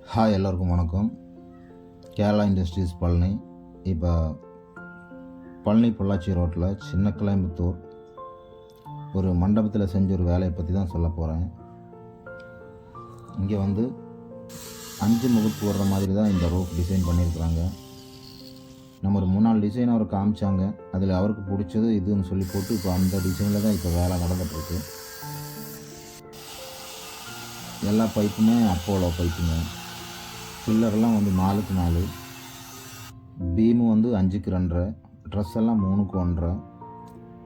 Hi, எல்லோருக்கும் வணக்கம். Kerala industries Palani. இப்போ பழனி பொள்ளாச்சி ரோட்டில் சின்ன கிளைம்புத்தூர் ஒரு மண்டபத்தில் செஞ்ச ஒரு வேலையை பற்றி தான் சொல்ல போகிறேன். இங்கே வந்து 5 முகப்பு வர்ற மாதிரி தான் இந்த ரூஃப் டிசைன் பண்ணியிருக்கிறாங்க. நம்ம ஒரு 3 நாள் டிசைன் அவர் காமிச்சாங்க. அதில் அவருக்கு பிடிச்சது இதுன்னு சொல்லி போட்டு இப்போ அந்த டிசைனில் தான் இப்போ வேலை நடந்துகிட்ருக்கு. எல்லா பைப்புமே அப்போலோ பைப்புங்க. பில்லர்லாம் வந்து 4க்கு 4, பீமு வந்து 5க்கு 2.5, ட்ரெஸ் எல்லாம் 3க்கு 1.5,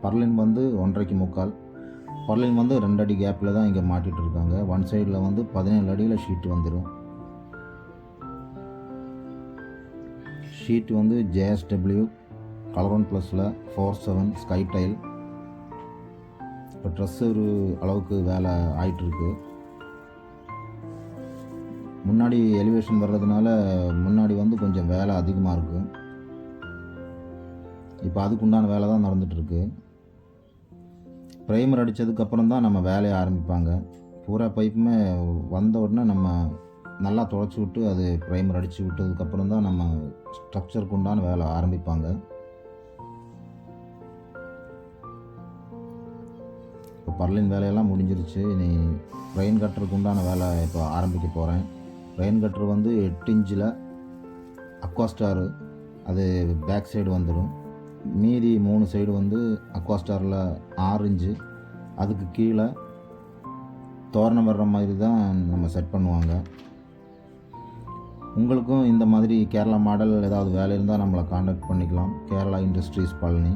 பர்லின் வந்து 1.5க்கு 3/4. பர்லின் வந்து 2 அடி கேப்பில் தான் இங்கே மாட்டிகிட்டு இருக்காங்க. ஒன் சைடில் வந்து 17 அடியில் ஷீட்டு வந்துடும். ஷீட்டு வந்து JSW கலர் 1+ல் 4/7 ஸ்கை டைல். இப்போ ட்ரெஸ் ஒரு அளவுக்கு வேலை ஆகிட்டுருக்கு. முன்னாடி எலிவேஷன் வர்றதுனால முன்னாடி வந்து கொஞ்சம் வேலை அதிகமாக இருக்கும். இப்போ அதுக்குண்டான வேலை தான் நடந்துகிட்ருக்கு. ப்ரைமர் அடித்ததுக்கப்புறம் தான் நம்ம வேலையை ஆரம்பிப்பாங்க. பூரா பைப்புமே வந்த உடனே நம்ம நல்லா துடைச்சி விட்டு அது ப்ரைமர் அடித்து விட்டதுக்கப்புறம் தான் நம்ம ஸ்ட்ரக்சருக்கு உண்டான வேலை ஆரம்பிப்பாங்க. இப்போ பர்லின் வேலையெல்லாம் முடிஞ்சிருச்சு. இனி ரெயின் கட்டருக்கு உண்டான வேலை இப்போ ஆரம்பிக்க போகிறேன். ரெயின் கட்டர் வந்து 8 இன்ச்சில் அக்வாஸ்டாரு, அது பேக் சைடு வந்துடும். மீதி 3 சைடு வந்து அக்வாஸ்டாரில் 6 இன்ச்சு. அதுக்கு கீழே தோரணம் வர்ற மாதிரி தான் நம்ம செட் பண்ணுவாங்க. உங்களுக்கும் இந்த மாதிரி கேரளா மாடல் ஏதாவது வேலை இருந்தால் நம்மளை காண்டாக்ட் பண்ணிக்கலாம். கேரளா இண்டஸ்ட்ரீஸ் பழனி.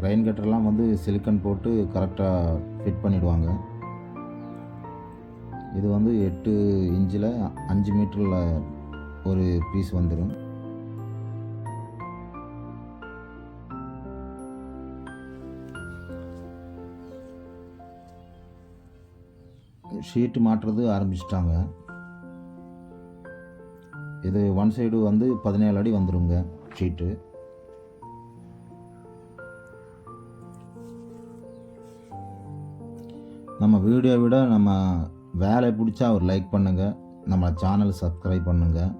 ரெயின் கட்டர்லாம் வந்து சிலிக்கன் போட்டு கரெக்டாக ஃபிட் பண்ணிவிடுவாங்க. இது வந்து 8 இன்ச்சில் 5 மீட்டரில் ஒரு பீஸ் வந்துடும். ஷீட்டு மாட்டுறது ஆரம்பிச்சிட்டாங்க. இது ஒன் சைடு வந்து 17 அடி வந்துடுங்க ஷீட்டு. நம்ம வீடியோ விட நம்ம வேலை பிடிச்சா ஒரு லைக் பண்ணுங்கள், நம்ம சேனல் சப்ஸ்கிரைப் பண்ணுங்கள்.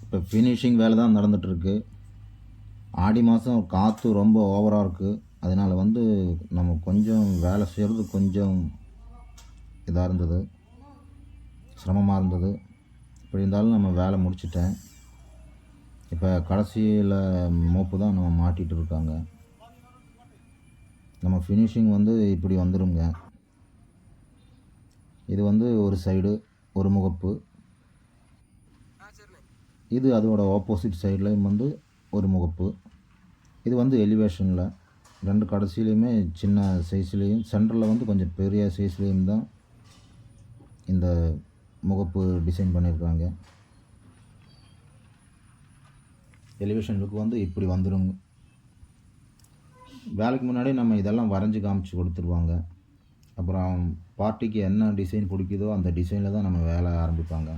இப்போ ஃபினிஷிங் வேலை தான் நடந்துகிட்ருக்கு. ஆடி மாதம் காற்று ரொம்ப ஓவராக இருக்குது. அதனால் வந்து நம்ம கொஞ்சம் வேலை செய்கிறது கொஞ்சம் இதாக இருந்தது, சிரமமாக இருந்தது. இப்படி இருந்தாலும் நம்ம வேலை முடிச்சிட்டேன். இப்போ கடைசியில் மோப்பு தான் நம்ம மாட்டிகிட்டு இருக்காங்க. நம்ம ஃபினிஷிங் வந்து இப்படி வந்துடுங்க. இது வந்து ஒரு சைடு ஒரு முகப்பு. இது அதோட ஆப்போசிட் சைட்லேயும் வந்து ஒரு முகப்பு. இது வந்து எலிவேஷனில் 2 கடைசிலையுமே சின்ன சைஸ்லேயும் சென்டரில் வந்து கொஞ்சம் பெரிய சைஸ்லேயும் தான் இந்த முகப்பு டிசைன் பண்ணியிருக்காங்க. எலிவேஷன் லுக் வந்து இப்படி வந்துடுங்க. வேலைக்கு முன்னாடி நம்ம இதெல்லாம் வரைஞ்சி காமிச்சு கொடுத்துருவாங்க. அப்புறம் பார்ட்டிக்கு என்ன டிசைன் பிடிக்குதோ அந்த டிசைனில் தான் நம்ம வேலை ஆரம்பிப்பாங்க.